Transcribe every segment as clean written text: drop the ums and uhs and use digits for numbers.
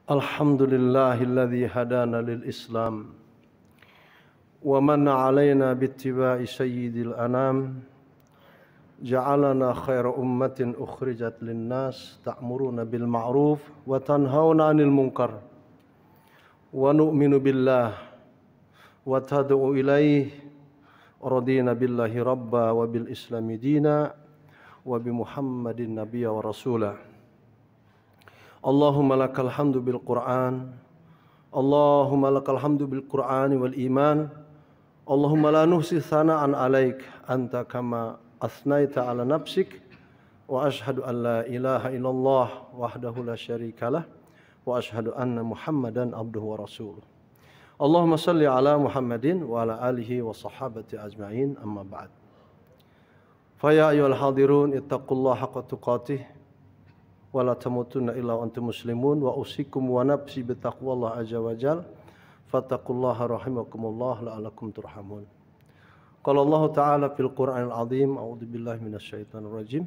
Alhamdulillahilladzi hadana lil Islam wa manna alaina bittiba'i sayyidil anam ja'alana khaira ummatin ukhrijat linnas ta'muruna bil ma'ruf wa tanhauna 'anil munkar wa nu'minu billah wa tad'u ilaihi radina billahi rabba wa bil islami dina wa bi Muhammadin nabiyya wa rasula. Allahumma lakal hamdu bil Qur'an, Allahumma lakal hamdu bil Qur'an wal iman, Allahumma la nuhsi thana'an alaik anta kama asnaita ala nafsik, wa ashhadu an la ilaha illallah wahdahu la syarikalah, wa ashhadu anna Muhammadan abduhu wa rasuluh. Allahumma salli ala Muhammadin wa ala alihi wa sahabati ajma'in, amma ba'd. Faya ayyuhal hadirun ittaqullaha haqqa tuqatih wa la tamutunna illa wa antum muslimun, wa usikum wa nafsi bitaqwallah azza wa jal, fattaqullaha rahimakumullah la'alakum turhamun. Qala Allah ta'ala fil Qur'anil azim, a'udzu billahi minasyaitonir rajim,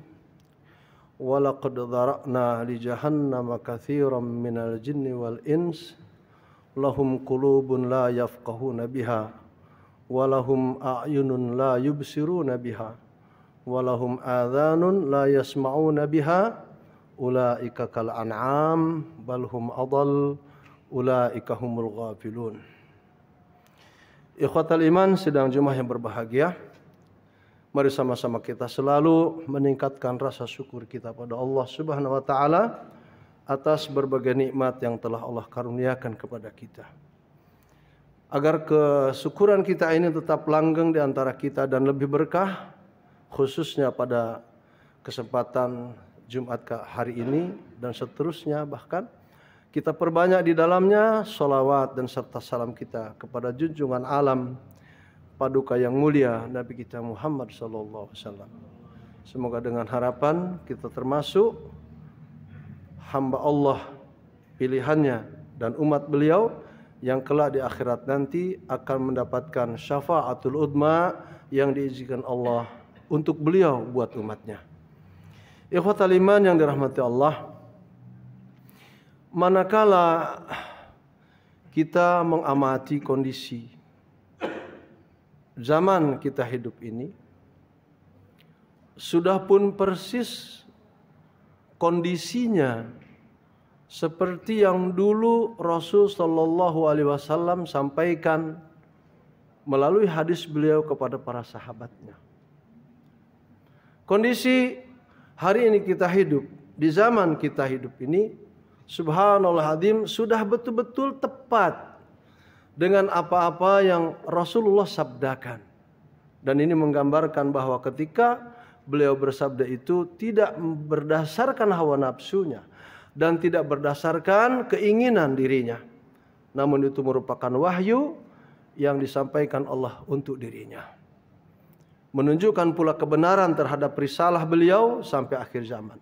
wa laqad dhara'na li jahannama katsiran minal jinni wal ins lahum qulubun la yafqahuna biha wa lahum a'yunun la yubsiruna biha wa lahum adhanun la yasma'una biha ulaika kal an'am bal hum adall ulaika humul ghafilun. Ikhwatal iman, sidang Jumat yang berbahagia, mari sama-sama kita selalu meningkatkan rasa syukur kita pada Allah Subhanahu wa taala atas berbagai nikmat yang telah Allah karuniakan kepada kita. Agar kesyukuran kita ini tetap langgeng di antara kita dan lebih berkah, khususnya pada kesempatan Jumat hari ini dan seterusnya, bahkan kita perbanyak di dalamnya sholawat dan serta salam kita kepada junjungan alam paduka yang mulia Nabi kita Muhammad SAW. Semoga dengan harapan kita termasuk hamba Allah pilihannya dan umat beliau yang kelak di akhirat nanti akan mendapatkan syafaatul udma yang diizinkan Allah untuk beliau buat umatnya. Ikhwatal iman yang dirahmati Allah, manakala kita mengamati kondisi zaman kita hidup ini, sudah pun persis kondisinya seperti yang dulu Rasul sallallahu alaihi wasallam sampaikan melalui hadis beliau kepada para sahabatnya. Kondisi hari ini kita hidup, di zaman kita hidup ini, subhanallah azim, sudah betul-betul tepat dengan apa-apa yang Rasulullah sabdakan. Dan ini menggambarkan bahwa ketika beliau bersabda itu tidak berdasarkan hawa nafsunya dan tidak berdasarkan keinginan dirinya, namun itu merupakan wahyu yang disampaikan Allah untuk dirinya, menunjukkan pula kebenaran terhadap risalah beliau sampai akhir zaman.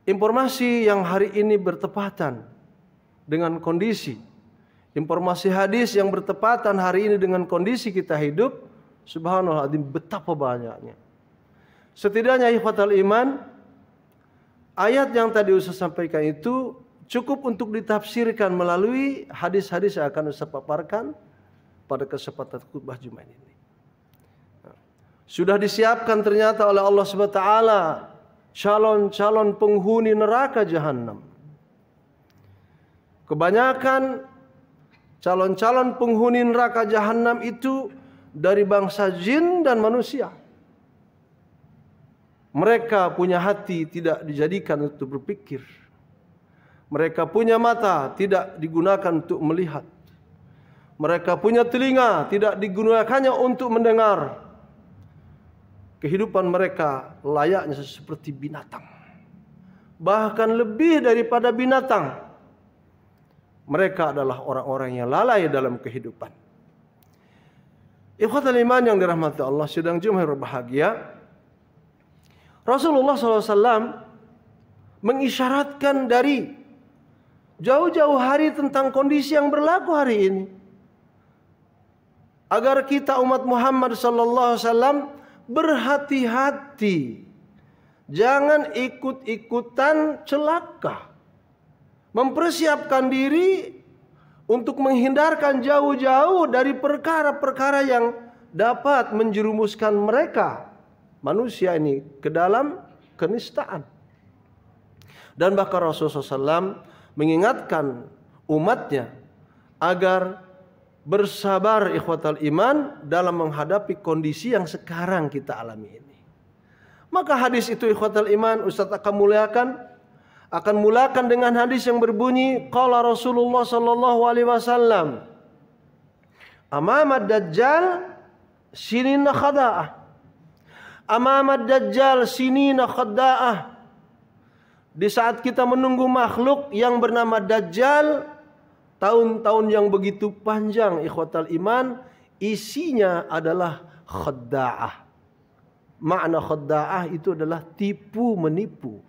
Informasi yang hari ini bertepatan dengan kondisi, informasi hadis yang bertepatan hari ini dengan kondisi kita hidup, subhanallah, betapa banyaknya. Setidaknya ikhwatal iman, ayat yang tadi Ustaz sampaikan itu cukup untuk ditafsirkan melalui hadis-hadis yang akan Ustaz paparkan pada kesempatan khutbah Jumat ini. Sudah disiapkan ternyata oleh Allah Subhanahu wa taala calon-calon penghuni neraka jahanam. Kebanyakan calon-calon penghuni neraka jahanam itu dari bangsa jin dan manusia. Mereka punya hati tidak dijadikan untuk berpikir. Mereka punya mata tidak digunakan untuk melihat. Mereka punya telinga tidak digunakannya untuk mendengar. Kehidupan mereka layaknya seperti binatang, bahkan lebih daripada binatang. Mereka adalah orang-orang yang lalai dalam kehidupan. Ikhwatal iman yang dirahmati Allah, sidang Jumat berbahagia, Rasulullah SAW mengisyaratkan dari jauh-jauh hari tentang kondisi yang berlaku hari ini, agar kita umat Muhammad SAW berhati-hati, jangan ikut-ikutan celaka, mempersiapkan diri untuk menghindarkan jauh-jauh dari perkara-perkara yang dapat menjerumuskan mereka, manusia ini, ke dalam kenistaan. Dan bahkan Rasulullah SAW mengingatkan umatnya agar bersabar ikhwatal iman dalam menghadapi kondisi yang sekarang kita alami ini. Maka hadis itu ikhwatal iman Ustaz akan mulakan dengan hadis yang berbunyi qala Rasulullah sallallahu alaihi wasallam amamad dajjal sinina khada'ah, amamad dajjal sinina khada'ah. Di saat kita menunggu makhluk yang bernama Dajjal, tahun-tahun yang begitu panjang ikhwatal iman, isinya adalah khadda'ah. Makna khadda'ah itu adalah tipu menipu.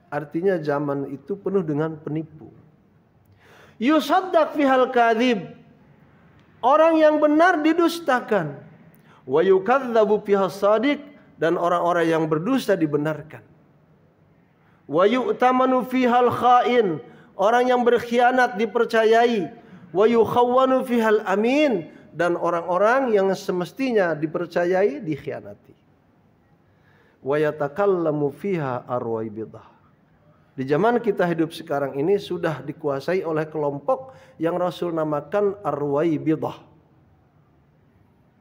Artinya zaman itu penuh dengan penipu. Yusaddaq fihal kadhib, orang yang benar didustakan. Wa yukadzabu fihas shadiq, dan orang-orang yang berdusta dibenarkan. Wa yu'tamanu fihal kha'in, orang yang berkhianat dipercayai. Wa yukhawwanu fihal amin, dan orang-orang yang semestinya dipercayai dikhianati. Wa yatakallamu fiha arwaibidah. Di zaman kita hidup sekarang ini sudah dikuasai oleh kelompok yang Rasul namakan arwaibidah.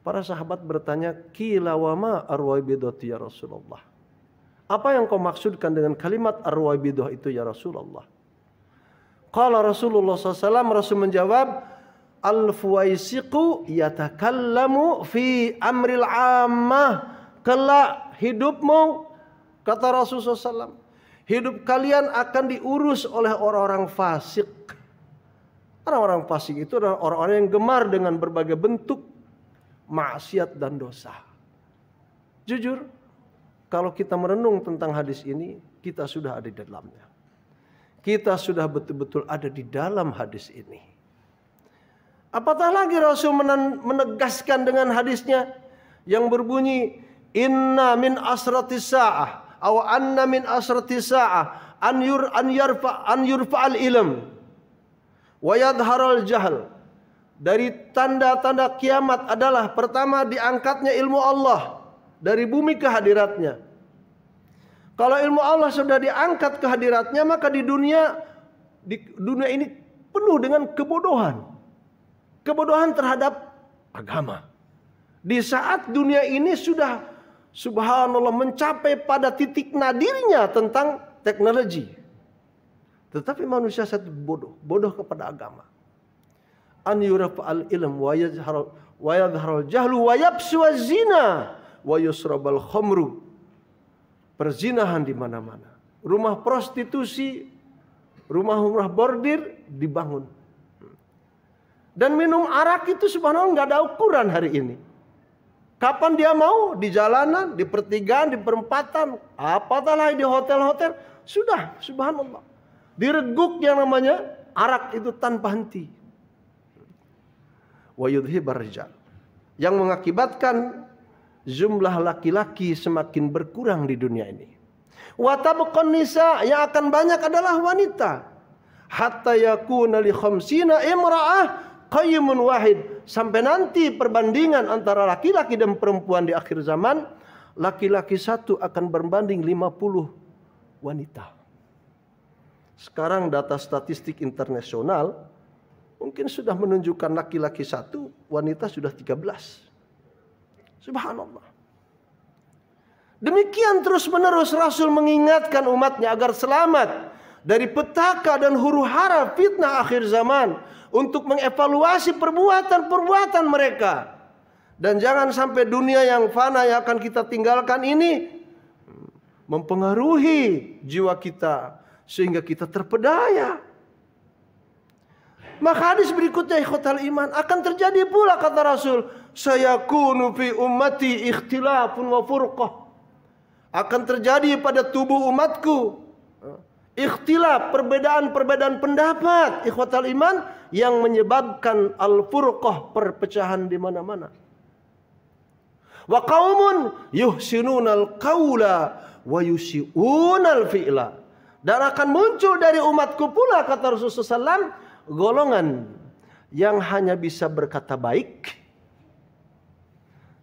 Para sahabat bertanya, qila wa ma arwaibidati ya Rasulullah? Apa yang kau maksudkan dengan kalimat arwaibidah itu ya Rasulullah? Qala Rasulullah SAW, Rasul menjawab, al-fuwaisiqu yatakallamu fi amril ammah. Kelak hidupmu, kata Rasulullah SAW, hidup kalian akan diurus oleh orang-orang fasik. Orang-orang fasik itu adalah orang-orang yang gemar dengan berbagai bentuk maksiat dan dosa. Jujur, kalau kita merenung tentang hadis ini, kita sudah ada di dalamnya. Kita sudah betul-betul ada di dalam hadis ini. Apatah lagi Rasul menegaskan dengan hadisnya yang berbunyi, inna min asratis sa'ah, aw anna min asratis sa'ah, an yurfa'al ilm, wa yadharal jahl. Dari tanda-tanda kiamat adalah pertama diangkatnya ilmu Allah dari bumi ke hadiratnya. Kalau ilmu Allah sudah diangkat ke hadiratnya, maka di dunia ini penuh dengan kebodohan. Kebodohan terhadap agama. Di saat dunia ini sudah subhanallah mencapai pada titik nadirnya tentang teknologi. Tetapi manusia satu bodoh kepada agama. An yurfa'al ilm wa yadhharul jahlu wa yabsu az-zina wa yusrabal khamru. Perzinahan di mana-mana. Rumah prostitusi, rumah-rumah bordir dibangun. Dan minum arak itu subhanallah nggak ada ukuran hari ini. Kapan dia mau, di jalanan, di pertigaan, di perempatan, apatah lagi di hotel-hotel, sudah subhanallah. Direguk yang namanya arak itu tanpa henti. Wa yudhibar rijal, yang mengakibatkan jumlah laki-laki semakin berkurang di dunia ini. Wa tabqan nisa, yang akan banyak adalah wanita. Hatta yakuna li khamsina imra'ah qayyimun wahid, sampai nanti perbandingan antara laki-laki dan perempuan di akhir zaman, laki-laki satu akan berbanding 50 wanita. Sekarang data statistik internasional mungkin sudah menunjukkan laki-laki satu, wanita sudah 13. Subhanallah. Demikian terus-menerus Rasul mengingatkan umatnya agar selamat dari petaka dan huru-hara fitnah akhir zaman, untuk mengevaluasi perbuatan-perbuatan mereka. Dan jangan sampai dunia yang fana yang akan kita tinggalkan ini mempengaruhi jiwa kita sehingga kita terpedaya. Maka hadis berikutnya ikhwatal iman, akan terjadi pula kata Rasul, sayakunu fi ummati ikhtilafun wa furqah. Akan terjadi pada tubuh umatku ikhtilaf, perbedaan-perbedaan pendapat ikhwatal iman yang menyebabkan al-furqah, perpecahan di mana-mana. Wa qaumun yuhsinunal qaula wa yusi'unal fi'la, Dan akan muncul dari umatku pula, kata Rasulullah SAW, golongan yang hanya bisa berkata baik,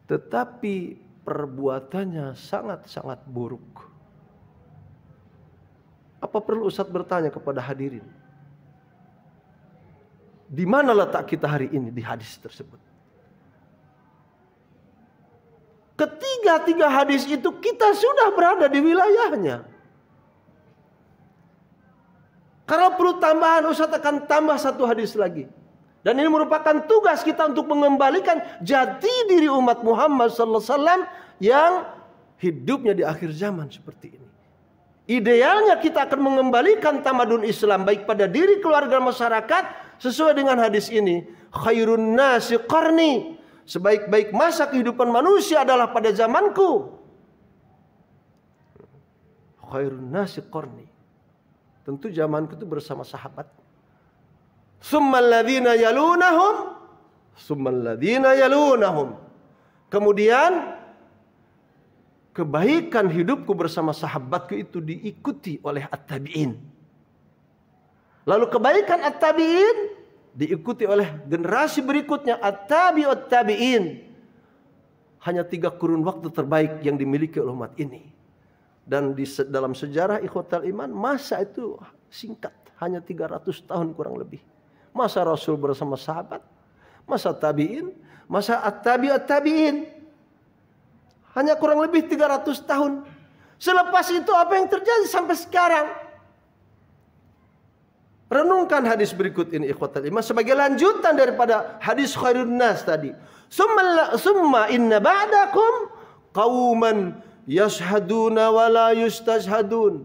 tetapi perbuatannya sangat-sangat buruk. Apa perlu Ustadz bertanya kepada hadirin? Di mana letak kita hari ini di hadis tersebut? Ketiga-tiga hadis itu kita sudah berada di wilayahnya. Kalau perlu tambahan, Ustadz akan tambah satu hadis lagi. Dan ini merupakan tugas kita untuk mengembalikan jati diri umat Muhammad SAW yang hidupnya di akhir zaman seperti ini. Idealnya kita akan mengembalikan tamadun Islam baik pada diri, keluarga, masyarakat sesuai dengan hadis ini. Khairun nasi qarni. Sebaik-baik masa kehidupan manusia adalah pada zamanku. Khairun nasi qarni. Tentu zamanku itu bersama sahabat. Summal ladzina yalunahum, summal ladzina yalunahum. Kemudian kebaikan hidupku bersama sahabatku itu diikuti oleh at-tabi'in. Lalu kebaikan at-tabi'in diikuti oleh generasi berikutnya, at-tabi'ut tabi'in. Hanya 3 kurun waktu terbaik yang dimiliki oleh umat ini. Dan dalam sejarah ikhwatal iman, masa itu singkat, hanya 300 tahun kurang lebih. Masa Rasul bersama sahabat, masa tabi'in, masa at-tabi'ut tabi'in. Hanya kurang lebih 300 tahun. Selepas itu apa yang terjadi sampai sekarang? Renungkan hadis berikut ini ikhwatal iman sebagai lanjutan daripada hadis khairun nas tadi. Summa inna ba'dakum qauman yashhaduna wa la yustashhadun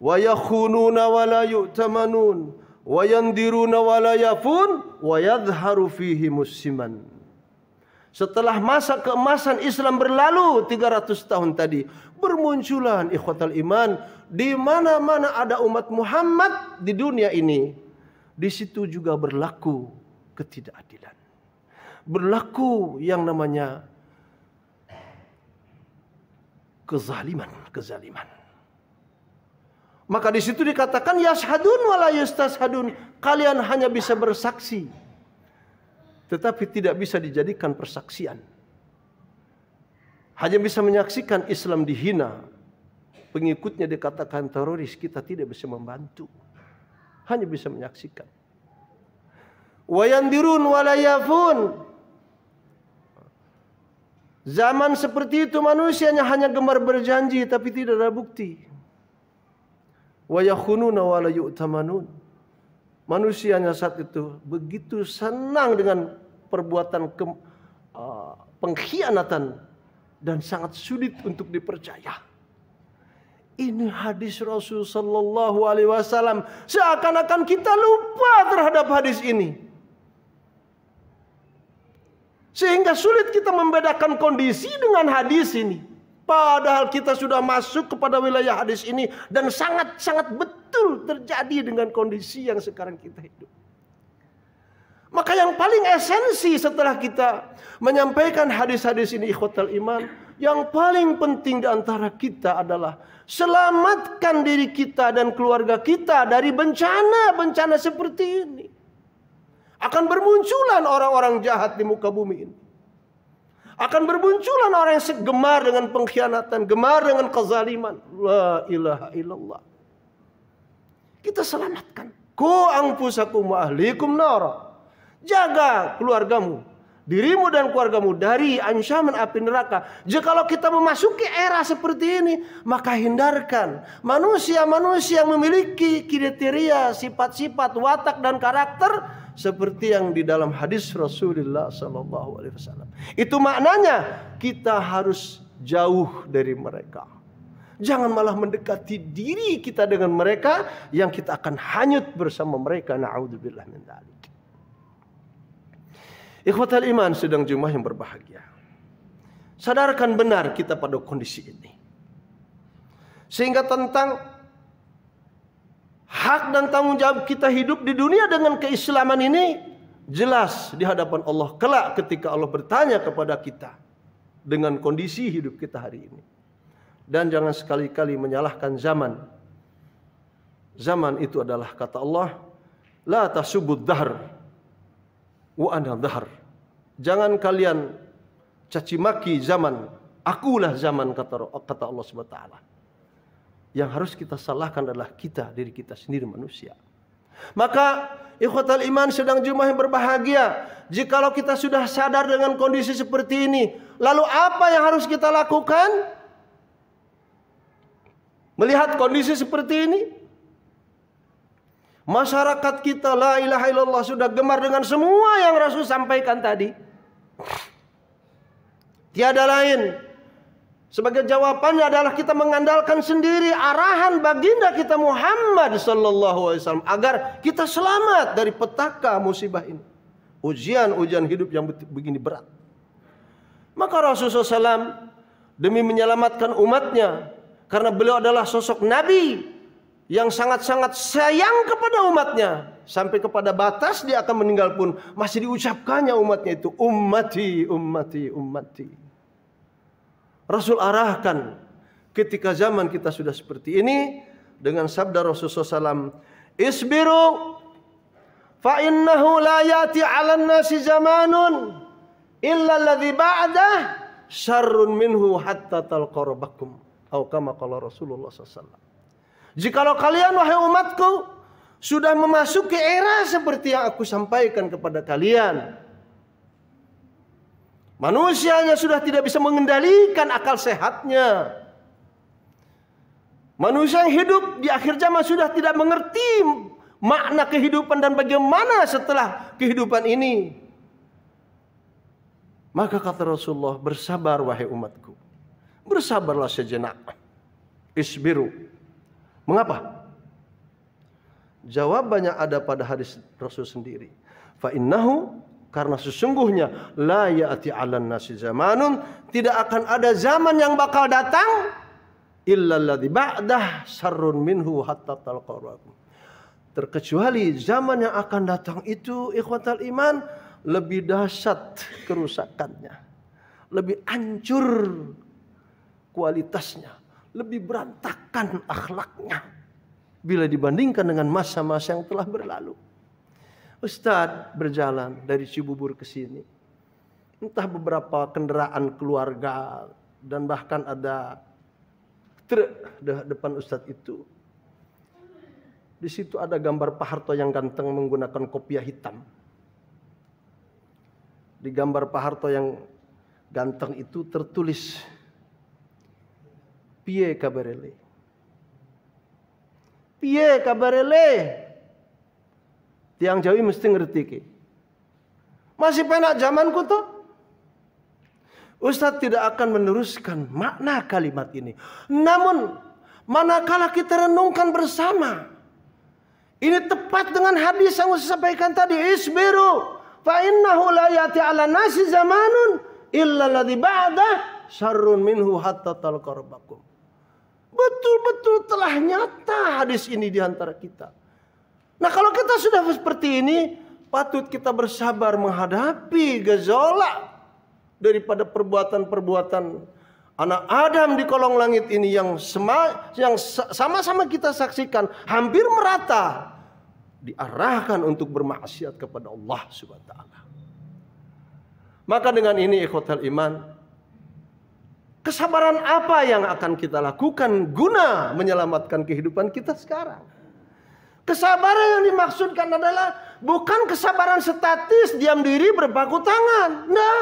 wa yakhununa wa la yu'tamanun wa yandiruna wa la yafun wa yadhharu fihi musliman. Setelah masa keemasan Islam berlalu 300 tahun tadi, bermunculan ikhwatal iman di mana-mana ada umat Muhammad di dunia ini. Di situ juga berlaku ketidakadilan. Berlaku yang namanya kezaliman. Maka di situ dikatakan yashhadun wala yustashhadun, kalian hanya bisa bersaksi tetapi tidak bisa dijadikan persaksian. Hanya bisa menyaksikan Islam dihina, pengikutnya dikatakan teroris, kita tidak bisa membantu. Hanya bisa menyaksikan. Wa yandirun wala yafun. Zaman seperti itu manusianya hanya gemar berjanji tapi tidak ada bukti. Wa yakhununa wa la yu'tamanun. Manusianya saat itu begitu senang dengan perbuatan pengkhianatan dan sangat sulit untuk dipercaya. Ini hadis Rasul sallallahu alaihi wasallam. Seakan-akan kita lupa terhadap hadis ini. Sehingga sulit kita membedakan kondisi dengan hadis ini. Padahal kita sudah masuk kepada wilayah hadis ini dan sangat-sangat betul terjadi dengan kondisi yang sekarang kita hidup. Maka yang paling esensi setelah kita menyampaikan hadis-hadis ini ikhwatal iman, yang paling penting di antara kita adalah selamatkan diri kita dan keluarga kita dari bencana-bencana seperti ini. Akan bermunculan orang-orang jahat di muka bumi ini. Akan bermunculan orang yang gemar dengan pengkhianatan, gemar dengan kezaliman. La ilaha illallah. Kita selamatkan. Qu anfusakum wa ahlikum nara. Jaga keluargamu, dirimu dan keluargamu dari ancaman api neraka. Jikalau kita memasuki era seperti ini, maka hindarkan manusia-manusia yang memiliki kriteria, sifat-sifat, watak dan karakter seperti yang di dalam hadis Rasulullah SAW. Itu maknanya kita harus jauh dari mereka. Jangan malah mendekati diri kita dengan mereka yang kita akan hanyut bersama mereka. Na'udzubillah min dzalik. Ikhwatal iman sedang jemaah yang berbahagia. Sadarkan benar kita pada kondisi ini. Sehingga tentang hak dan tanggung jawab kita hidup di dunia dengan keislaman ini jelas di hadapan Allah kelak ketika Allah bertanya kepada kita dengan kondisi hidup kita hari ini. Dan jangan sekali-kali menyalahkan zaman Zaman itu adalah kata Allah, la tasubud dahr wa ana dahr. Jangan kalian caci maki zaman, akulah zaman, kata Allah Subhanahu wa taala. Yang harus kita salahkan adalah kita, diri kita sendiri manusia. Maka ikhwatal iman sedang jemaah yang berbahagia, jikalau kita sudah sadar dengan kondisi seperti ini, lalu apa yang harus kita lakukan? Melihat kondisi seperti ini, masyarakat kita la ilaha illallah sudah gemar dengan semua yang Rasul sampaikan tadi. Tiada lain. Sebagai jawabannya adalah kita mengandalkan sendiri arahan baginda kita Muhammad sallallahu alaihi wasallam agar kita selamat dari petaka musibah ini. Ujian-ujian hidup yang begini berat. Maka Rasulullah SAW demi menyelamatkan umatnya, karena beliau adalah sosok Nabi yang sangat-sangat sayang kepada umatnya, sampai kepada batas dia akan meninggal pun masih diucapkannya umatnya itu ummati, ummati, ummati. Rasul arahkan ketika zaman kita sudah seperti ini dengan sabda Rasulullah SAW, isbiru fa innahu la yati 'alan nasi zamanun illa alladhi ba'dah syarrun minhu hatta talqarabakum, atau kama qala Rasulullah SAW. Jikalau kalian wahai umatku sudah memasuki era seperti yang aku sampaikan kepada kalian, manusianya sudah tidak bisa mengendalikan akal sehatnya. Manusia yang hidup di akhir zaman sudah tidak mengerti makna kehidupan dan bagaimana setelah kehidupan ini. Maka kata Rasulullah, bersabar wahai umatku, bersabarlah sejenak. Isbiru. Mengapa? Jawabannya ada pada hadis Rasul sendiri. Fa innahu, karena sesungguhnya la ya'ti 'alan nasi zamanun, tidak akan ada zaman yang bakal datang illa alladzi ba'dah syarrun minhu hatta talqarakum, terkecuali zaman yang akan datang itu ikhwatal iman lebih dahsyat kerusakannya, lebih hancur kualitasnya, lebih berantakan akhlaknya bila dibandingkan dengan masa-masa yang telah berlalu. Ustadz berjalan dari Cibubur ke sini, entah beberapa kendaraan keluarga dan bahkan ada truk depan Ustadz itu. Di situ ada gambar Pak Harto yang ganteng menggunakan kopiah hitam. Di gambar Pak Harto yang ganteng itu tertulis piye kabarele, piye kabarele. Tiang Jawi mesti ngerti ki. Masih penak zamanku tuh. Ustadz tidak akan meneruskan makna kalimat ini. Namun manakala kita renungkan bersama, ini tepat dengan hadis yang saya sampaikan tadi, isbiru fa innahu la yati 'ala nasi zamanun illa alladzi ba'dah syarrun minhu hatta talqarabakum. Betul-betul telah nyata hadis ini di antara kita. Nah, kalau kita sudah seperti ini, patut kita bersabar menghadapi gejolak daripada perbuatan anak Adam di kolong langit ini yang sama-sama kita saksikan hampir merata diarahkan untuk bermaksiat kepada Allah Subhanahu wa taala. Maka dengan ini ikhwatal iman, kesabaran apa yang akan kita lakukan guna menyelamatkan kehidupan kita sekarang? Kesabaran yang dimaksudkan adalah bukan kesabaran statis, diam diri berpangku tangan. Nah,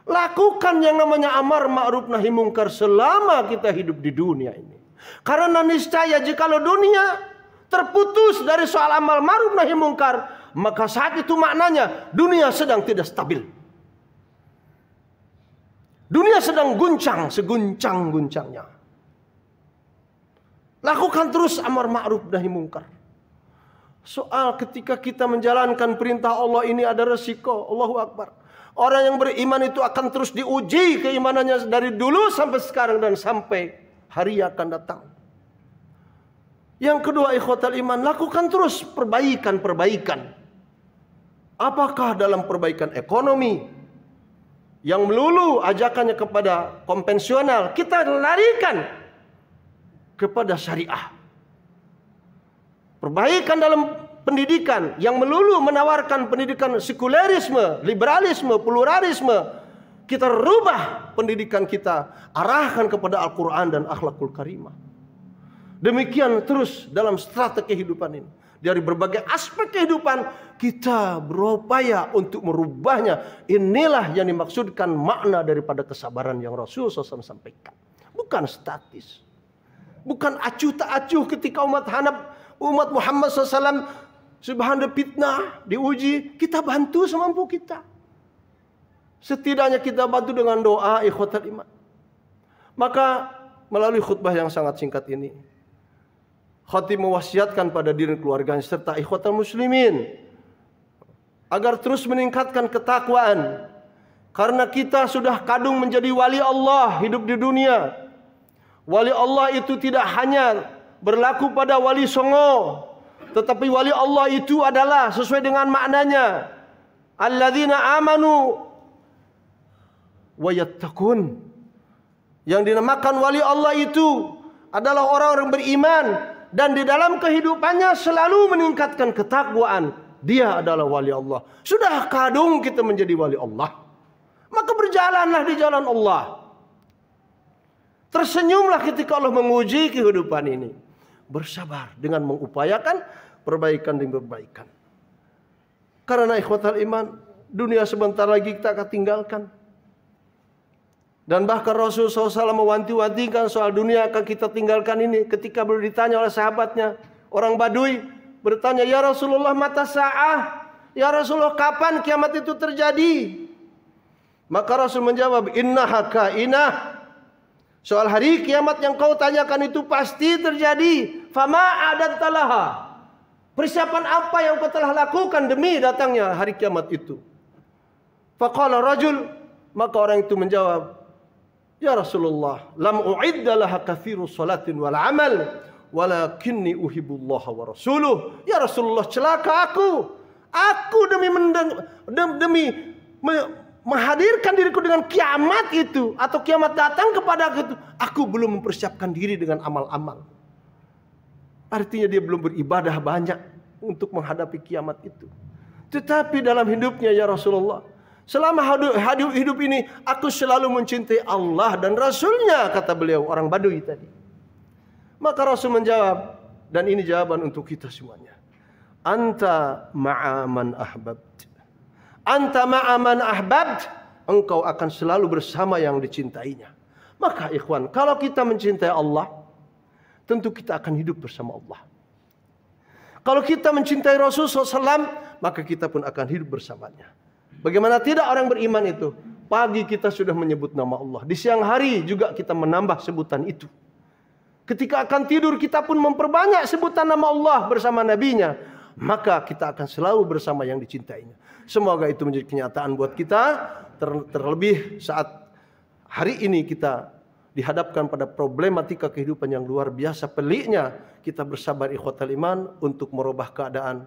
lakukan yang namanya amar ma'ruf nahi mungkar selama kita hidup di dunia ini. Karena niscaya jikalau dunia terputus dari soal amal ma'ruf nahi mungkar, maka saat itu maknanya dunia sedang tidak stabil. Dunia sedang guncang seguncang-guncangnya. Lakukan terus amar ma'ruf nahi mungkar. Soal ketika kita menjalankan perintah Allah ini ada resiko. Allahu Akbar. Orang yang beriman itu akan terus diuji keimanannya dari dulu sampai sekarang dan sampai hari akan datang. Yang kedua ikhwatal iman, lakukan terus perbaikan-perbaikan. Apakah dalam perbaikan ekonomi yang melulu ajakannya kepada konvensional, kita larikan kepada syariah. perbaikan dalam pendidikan yang melulu menawarkan pendidikan sekulerisme, liberalisme, pluralisme. Kita rubah pendidikan kita, arahkan kepada Al-Quran dan akhlakul karimah. Demikian terus dalam strata kehidupan ini. Dari berbagai aspek kehidupan kita berupaya untuk merubahnya. Inilah yang dimaksudkan makna daripada kesabaran yang Rasul SAW sampaikan. Bukan statis. Bukan acuh tak acuh ketika umat Muhammad SAW subhanallah fitnah, diuji, kita bantu semampu kita. Setidaknya kita bantu dengan doa ikhwatal iman. Maka melalui khutbah yang sangat singkat ini, khatib mewasiatkan pada diri keluarganya serta ikhwatal muslimin agar terus meningkatkan ketakwaan. Karena kita sudah kadung menjadi wali Allah hidup di dunia. Wali Allah itu tidak hanya berlaku pada wali songo, tetapi wali Allah itu adalah sesuai dengan maknanya. Alladzina amanu wa yattaqun. Yang dinamakan wali Allah itu adalah orang-orang beriman dan di dalam kehidupannya selalu meningkatkan ketakwaan. Dia adalah wali Allah. Sudah kadung kita menjadi wali Allah, maka berjalanlah di jalan Allah. Tersenyumlah ketika Allah menguji kehidupan ini. Bersabar dengan mengupayakan perbaikan demi perbaikan. Karena ikhwatal iman, dunia sebentar lagi kita akan tinggalkan. Dan bahkan Rasul SAW mewanti-wantikan soal dunia akan kita tinggalkan ini. Ketika beliau ditanya oleh sahabatnya, orang Badui bertanya, "Ya Rasulullah, mata sa'ah? Ya Rasulullah, kapan kiamat itu terjadi?" Maka Rasul menjawab, "Innaha kainah." Soal hari kiamat yang kau tanyakan itu pasti terjadi. Fama adattalaha. Persiapan apa yang kau telah lakukan demi datangnya hari kiamat itu? Faqala rajul, maka orang itu menjawab, "Ya Rasulullah, lam u'idda laha kathiru salatin wal amal, walakinni uhibbullaha wa rasuluh." Ya Rasulullah, celaka aku. Aku demi menghadirkan diriku dengan kiamat itu, atau kiamat datang kepada aku belum mempersiapkan diri dengan amal-amal. Artinya dia belum beribadah banyak untuk menghadapi kiamat itu. Tetapi dalam hidupnya, ya Rasulullah, selama hidup ini aku selalu mencintai Allah dan Rasulnya, kata beliau, orang Badui tadi. Maka Rasul menjawab, dan ini jawaban untuk kita semuanya, anta ma'a man ahbabt. Anta ma'a man ahbabt. Engkau akan selalu bersama yang dicintainya. Maka ikhwan, kalau kita mencintai Allah, tentu kita akan hidup bersama Allah. Kalau kita mencintai Rasulullah SAW, maka kita pun akan hidup bersamanya. Bagaimana tidak orang beriman itu? Pagi kita sudah menyebut nama Allah. Di siang hari juga kita menambah sebutan itu. Ketika akan tidur kita pun memperbanyak sebutan nama Allah bersama nabinya. Maka kita akan selalu bersama yang dicintainya. Semoga itu menjadi kenyataan buat kita. Terlebih saat hari ini kita dihadapkan pada problematika kehidupan yang luar biasa peliknya. Kita bersabar ikhwatal iman untuk merubah keadaan.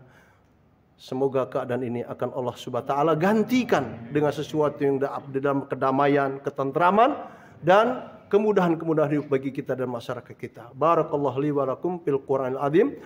Semoga keadaan ini akan Allah Subhanahu wa taala gantikan dengan sesuatu yang dalam kedamaian, ketentraman dan kemudahan-kemudahan hidup bagi kita dan masyarakat kita. Barakallahu li wa lakum fil Qur'anil azim.